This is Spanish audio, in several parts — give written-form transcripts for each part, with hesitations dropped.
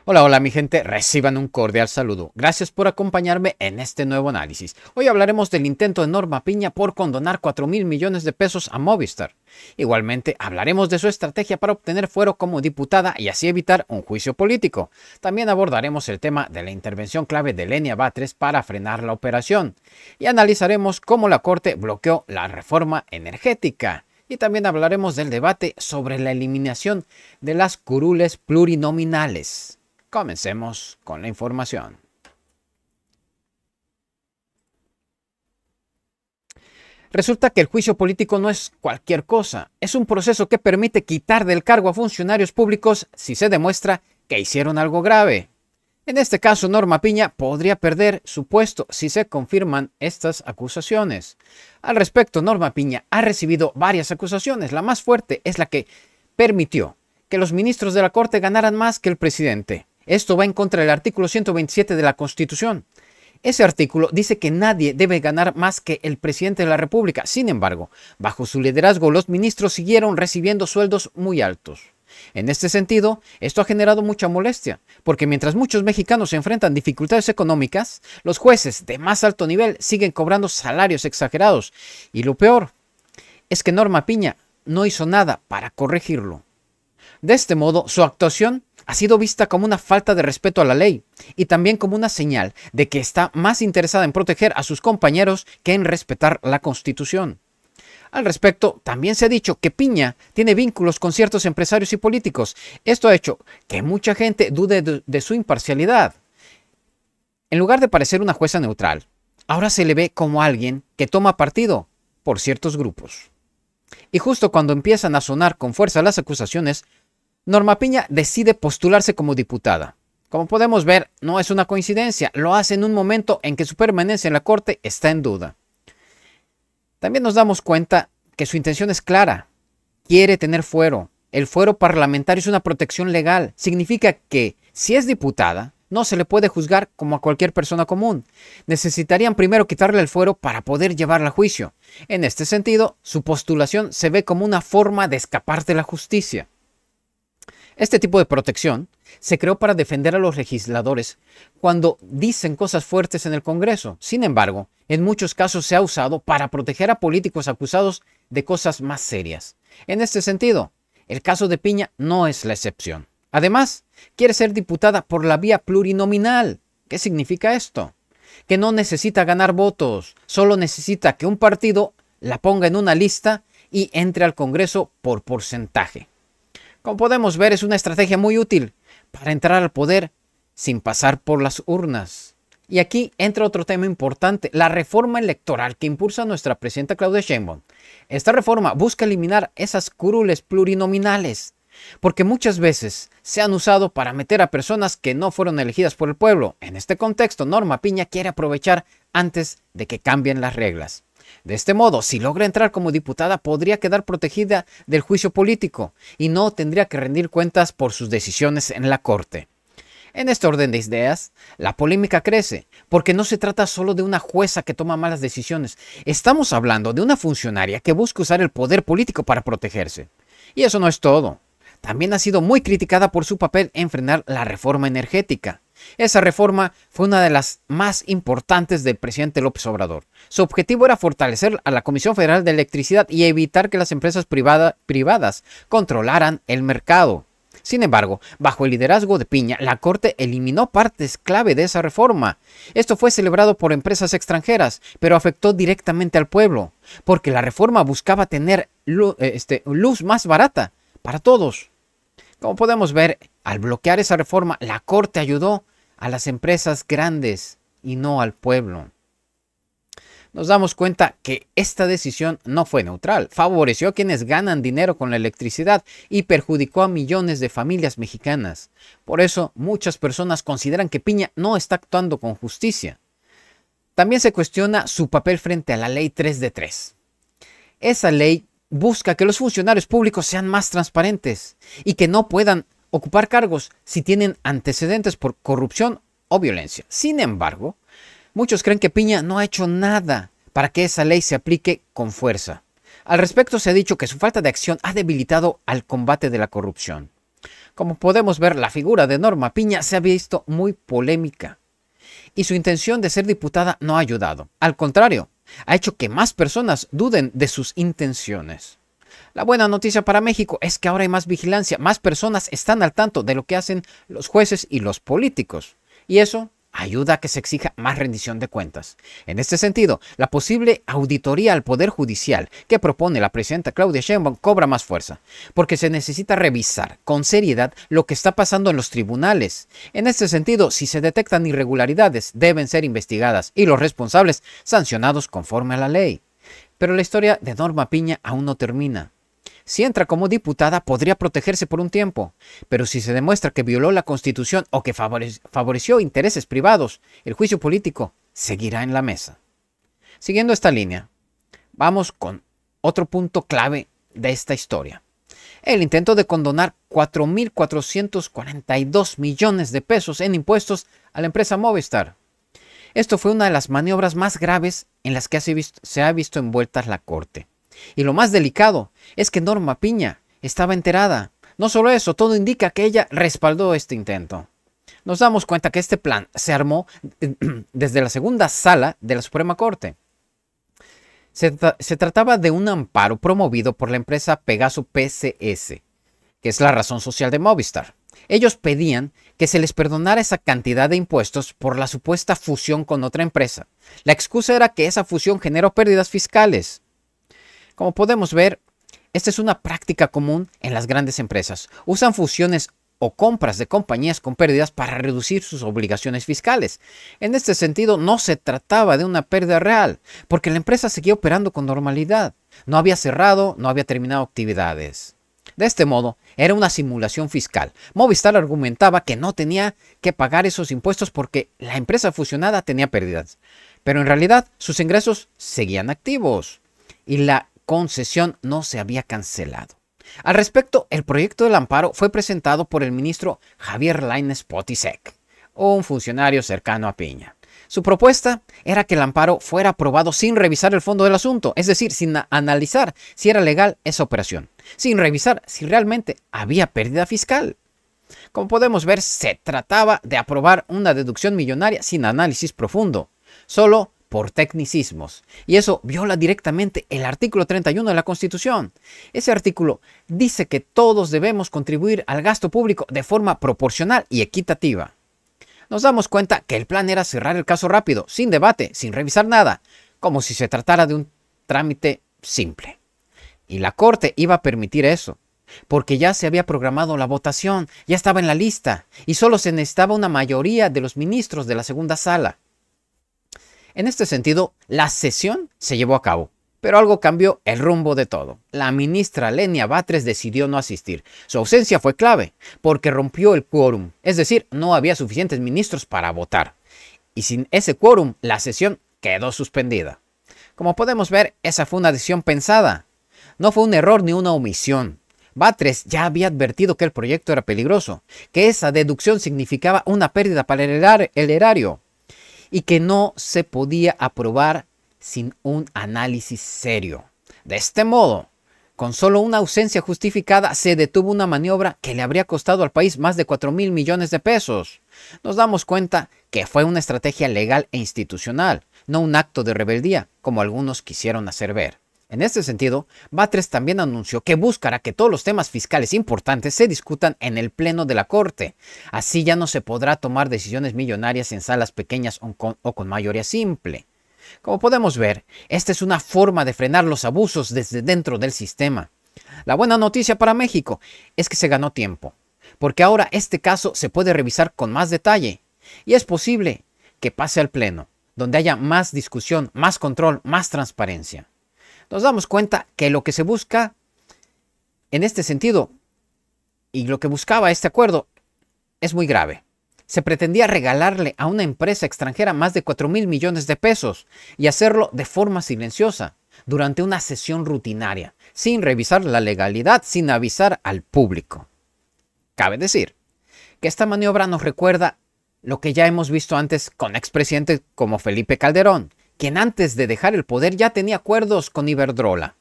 Hola, hola mi gente, reciban un cordial saludo. Gracias por acompañarme en este nuevo análisis. Hoy hablaremos del intento de Norma Piña por condonar 4.000 millones de pesos a Movistar. Igualmente hablaremos de su estrategia para obtener fuero como diputada y así evitar un juicio político. También abordaremos el tema de la intervención clave de Lenia Batres para frenar la operación. Y analizaremos cómo la Corte bloqueó la reforma energética. Y también hablaremos del debate sobre la eliminación de las curules plurinominales. Comencemos con la información. Resulta que el juicio político no es cualquier cosa, es un proceso que permite quitar del cargo a funcionarios públicos si se demuestra que hicieron algo grave. En este caso, Norma Piña podría perder su puesto si se confirman estas acusaciones. Al respecto, Norma Piña ha recibido varias acusaciones. La más fuerte es la que permitió que los ministros de la Corte ganaran más que el presidente. Esto va en contra del artículo 127 de la Constitución. Ese artículo dice que nadie debe ganar más que el presidente de la República. Sin embargo, bajo su liderazgo, los ministros siguieron recibiendo sueldos muy altos. En este sentido, esto ha generado mucha molestia, porque mientras muchos mexicanos se enfrentan dificultades económicas, los jueces de más alto nivel siguen cobrando salarios exagerados. Y lo peor es que Norma Piña no hizo nada para corregirlo. De este modo, su actuación ha sido vista como una falta de respeto a la ley y también como una señal de que está más interesada en proteger a sus compañeros que en respetar la Constitución. Al respecto, también se ha dicho que Piña tiene vínculos con ciertos empresarios y políticos. Esto ha hecho que mucha gente dude de su imparcialidad. En lugar de parecer una jueza neutral, ahora se le ve como alguien que toma partido por ciertos grupos. Y justo cuando empiezan a sonar con fuerza las acusaciones, Norma Piña decide postularse como diputada. Como podemos ver, no es una coincidencia, lo hace en un momento en que su permanencia en la Corte está en duda. También nos damos cuenta que su intención es clara, quiere tener fuero. El fuero parlamentario es una protección legal, significa que si es diputada, no se le puede juzgar como a cualquier persona común. Necesitarían primero quitarle el fuero para poder llevarla a juicio. En este sentido, su postulación se ve como una forma de escapar de la justicia. Este tipo de protección se creó para defender a los legisladores cuando dicen cosas fuertes en el Congreso. Sin embargo, en muchos casos se ha usado para proteger a políticos acusados de cosas más serias. En este sentido, el caso de Piña no es la excepción. Además, quiere ser diputada por la vía plurinominal. ¿Qué significa esto? Que no necesita ganar votos, solo necesita que un partido la ponga en una lista y entre al Congreso por porcentaje. Como podemos ver, es una estrategia muy útil para entrar al poder sin pasar por las urnas. Y aquí entra otro tema importante, la reforma electoral que impulsa nuestra presidenta Claudia Sheinbaum. Esta reforma busca eliminar esas curules plurinominales, porque muchas veces se han usado para meter a personas que no fueron elegidas por el pueblo. En este contexto, Norma Piña quiere aprovechar antes de que cambien las reglas. De este modo, si logra entrar como diputada, podría quedar protegida del juicio político y no tendría que rendir cuentas por sus decisiones en la Corte. En este orden de ideas, la polémica crece, porque no se trata solo de una jueza que toma malas decisiones. Estamos hablando de una funcionaria que busca usar el poder político para protegerse. Y eso no es todo. También ha sido muy criticada por su papel en frenar la reforma energética. Esa reforma fue una de las más importantes del presidente López Obrador. Su objetivo era fortalecer a la Comisión Federal de Electricidad y evitar que las empresas privadas controlaran el mercado. Sin embargo, bajo el liderazgo de Piña, la Corte eliminó partes clave de esa reforma. Esto fue celebrado por empresas extranjeras, pero afectó directamente al pueblo, porque la reforma buscaba tener luz más barata para todos. Como podemos ver, al bloquear esa reforma, la Corte ayudó a las empresas grandes y no al pueblo. Nos damos cuenta que esta decisión no fue neutral, favoreció a quienes ganan dinero con la electricidad y perjudicó a millones de familias mexicanas. Por eso, muchas personas consideran que Piña no está actuando con justicia. También se cuestiona su papel frente a la Ley 3 de 3. Esa ley busca que los funcionarios públicos sean más transparentes y que no puedan ocupar cargos si tienen antecedentes por corrupción o violencia. Sin embargo, muchos creen que Piña no ha hecho nada para que esa ley se aplique con fuerza. Al respecto se ha dicho que su falta de acción ha debilitado al combate de la corrupción. Como podemos ver, la figura de Norma Piña se ha visto muy polémica y su intención de ser diputada no ha ayudado. Al contrario, ha hecho que más personas duden de sus intenciones. La buena noticia para México es que ahora hay más vigilancia, más personas están al tanto de lo que hacen los jueces y los políticos. Y eso ayuda a que se exija más rendición de cuentas. En este sentido, la posible auditoría al Poder Judicial que propone la presidenta Claudia Sheinbaum cobra más fuerza, porque se necesita revisar con seriedad lo que está pasando en los tribunales. En este sentido, si se detectan irregularidades, deben ser investigadas y los responsables sancionados conforme a la ley. Pero la historia de Norma Piña aún no termina. Si entra como diputada, podría protegerse por un tiempo, pero si se demuestra que violó la Constitución o que favoreció intereses privados, el juicio político seguirá en la mesa. Siguiendo esta línea, vamos con otro punto clave de esta historia. El intento de condonar 4.442 millones de pesos en impuestos a la empresa Movistar. Esto fue una de las maniobras más graves en las que se ha visto envuelta la Corte. Y lo más delicado es que Norma Piña estaba enterada. No solo eso, todo indica que ella respaldó este intento. Nos damos cuenta que este plan se armó desde la segunda sala de la Suprema Corte. Se trataba de un amparo promovido por la empresa Pegaso PCS, que es la razón social de Movistar. Ellos pedían que se les perdonara esa cantidad de impuestos por la supuesta fusión con otra empresa. La excusa era que esa fusión generó pérdidas fiscales. Como podemos ver, esta es una práctica común en las grandes empresas. Usan fusiones o compras de compañías con pérdidas para reducir sus obligaciones fiscales. En este sentido, no se trataba de una pérdida real, porque la empresa seguía operando con normalidad. No había cerrado, no había terminado actividades. De este modo, era una simulación fiscal. Movistar argumentaba que no tenía que pagar esos impuestos porque la empresa fusionada tenía pérdidas. Pero en realidad, sus ingresos seguían activos y la concesión no se había cancelado. Al respecto, el proyecto del amparo fue presentado por el ministro Javier Lainez Potisek, un funcionario cercano a Piña. Su propuesta era que el amparo fuera aprobado sin revisar el fondo del asunto, es decir, sin analizar si era legal esa operación, sin revisar si realmente había pérdida fiscal. Como podemos ver, se trataba de aprobar una deducción millonaria sin análisis profundo, solo por tecnicismos, y eso viola directamente el artículo 31 de la Constitución. Ese artículo dice que todos debemos contribuir al gasto público de forma proporcional y equitativa. Nos damos cuenta que el plan era cerrar el caso rápido, sin debate, sin revisar nada, como si se tratara de un trámite simple. Y la Corte iba a permitir eso, porque ya se había programado la votación, ya estaba en la lista, y solo se necesitaba una mayoría de los ministros de la segunda sala. En este sentido, la sesión se llevó a cabo, pero algo cambió el rumbo de todo. La ministra Lenia Batres decidió no asistir. Su ausencia fue clave, porque rompió el quórum, es decir, no había suficientes ministros para votar. Y sin ese quórum, la sesión quedó suspendida. Como podemos ver, esa fue una decisión pensada. No fue un error ni una omisión. Batres ya había advertido que el proyecto era peligroso, que esa deducción significaba una pérdida para el erario, y que no se podía aprobar sin un análisis serio. De este modo, con solo una ausencia justificada, se detuvo una maniobra que le habría costado al país más de 4.000 millones de pesos. Nos damos cuenta que fue una estrategia legal e institucional, no un acto de rebeldía, como algunos quisieron hacer ver. En este sentido, Batres también anunció que buscará que todos los temas fiscales importantes se discutan en el Pleno de la Corte. Así ya no se podrá tomar decisiones millonarias en salas pequeñas o con mayoría simple. Como podemos ver, esta es una forma de frenar los abusos desde dentro del sistema. La buena noticia para México es que se ganó tiempo, porque ahora este caso se puede revisar con más detalle y es posible que pase al Pleno, donde haya más discusión, más control, más transparencia. Nos damos cuenta que lo que se busca en este sentido y lo que buscaba este acuerdo es muy grave. Se pretendía regalarle a una empresa extranjera más de 4.000 millones de pesos y hacerlo de forma silenciosa durante una sesión rutinaria, sin revisar la legalidad, sin avisar al público. Cabe decir que esta maniobra nos recuerda lo que ya hemos visto antes con expresidentes como Felipe Calderón, quien antes de dejar el poder ya tenía acuerdos con Iberdrola.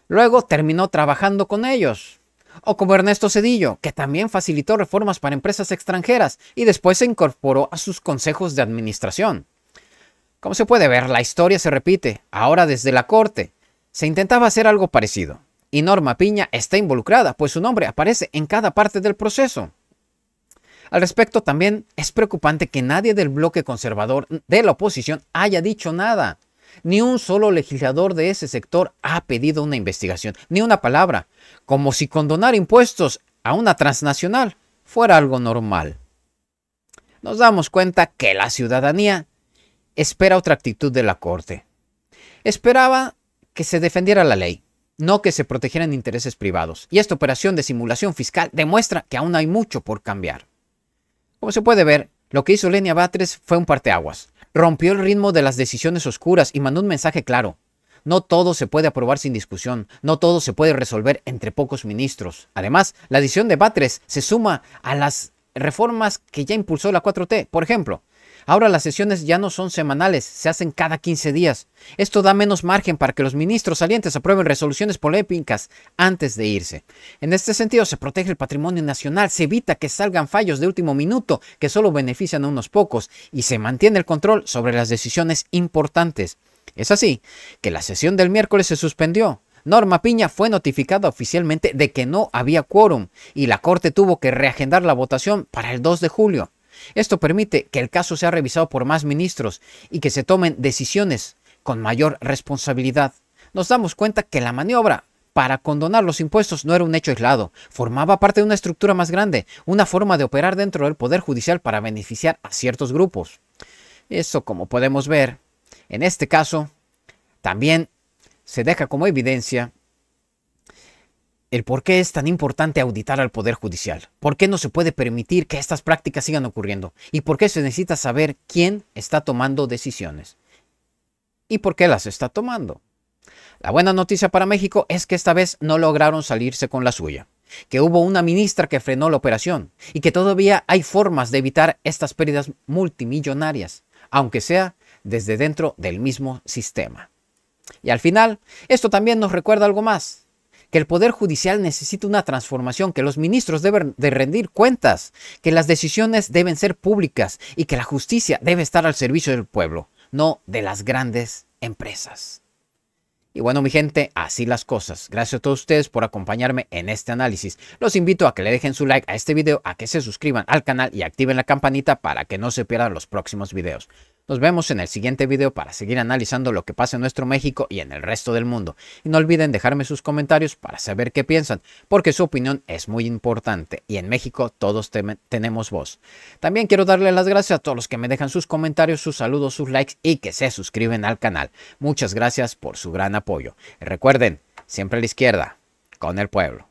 Luego terminó trabajando con ellos. O como Ernesto Zedillo, que también facilitó reformas para empresas extranjeras y después se incorporó a sus consejos de administración. Como se puede ver, la historia se repite, ahora desde la corte. Se intentaba hacer algo parecido, y Norma Piña está involucrada, pues su nombre aparece en cada parte del proceso. Al respecto, también es preocupante que nadie del bloque conservador de la oposición haya dicho nada. Ni un solo legislador de ese sector ha pedido una investigación, ni una palabra, como si condonar impuestos a una transnacional fuera algo normal. Nos damos cuenta que la ciudadanía espera otra actitud de la Corte. Esperaba que se defendiera la ley, no que se protegieran intereses privados. Y esta operación de simulación fiscal demuestra que aún hay mucho por cambiar. Como se puede ver, lo que hizo Lenia Batres fue un parteaguas. Rompió el ritmo de las decisiones oscuras y mandó un mensaje claro. No todo se puede aprobar sin discusión, no todo se puede resolver entre pocos ministros. Además, la decisión de Batres se suma a las reformas que ya impulsó la 4T. Por ejemplo, ahora las sesiones ya no son semanales, se hacen cada 15 días. Esto da menos margen para que los ministros salientes aprueben resoluciones polémicas antes de irse. En este sentido, se protege el patrimonio nacional, se evita que salgan fallos de último minuto que solo benefician a unos pocos y se mantiene el control sobre las decisiones importantes. Es así que la sesión del miércoles se suspendió. Norma Piña fue notificada oficialmente de que no había quórum y la Corte tuvo que reagendar la votación para el 2 de julio. Esto permite que el caso sea revisado por más ministros y que se tomen decisiones con mayor responsabilidad. Nos damos cuenta que la maniobra para condonar los impuestos no era un hecho aislado, formaba parte de una estructura más grande, una forma de operar dentro del Poder Judicial para beneficiar a ciertos grupos. Eso, como podemos ver, en este caso, también se deja como evidencia el por qué es tan importante auditar al Poder Judicial, por qué no se puede permitir que estas prácticas sigan ocurriendo y por qué se necesita saber quién está tomando decisiones y por qué las está tomando. La buena noticia para México es que esta vez no lograron salirse con la suya, que hubo una ministra que frenó la operación y que todavía hay formas de evitar estas pérdidas multimillonarias, aunque sea desde dentro del mismo sistema. Y al final, esto también nos recuerda algo más, que el Poder Judicial necesita una transformación, que los ministros deben de rendir cuentas, que las decisiones deben ser públicas y que la justicia debe estar al servicio del pueblo, no de las grandes empresas. Y bueno, mi gente, así las cosas. Gracias a todos ustedes por acompañarme en este análisis. Los invito a que le dejen su like a este video, a que se suscriban al canal y activen la campanita para que no se pierdan los próximos videos. Nos vemos en el siguiente video para seguir analizando lo que pasa en nuestro México y en el resto del mundo. Y no olviden dejarme sus comentarios para saber qué piensan, porque su opinión es muy importante y en México todos tenemos voz. También quiero darle las gracias a todos los que me dejan sus comentarios, sus saludos, sus likes y que se suscriben al canal. Muchas gracias por su gran apoyo. Y recuerden, siempre a la izquierda, con el pueblo.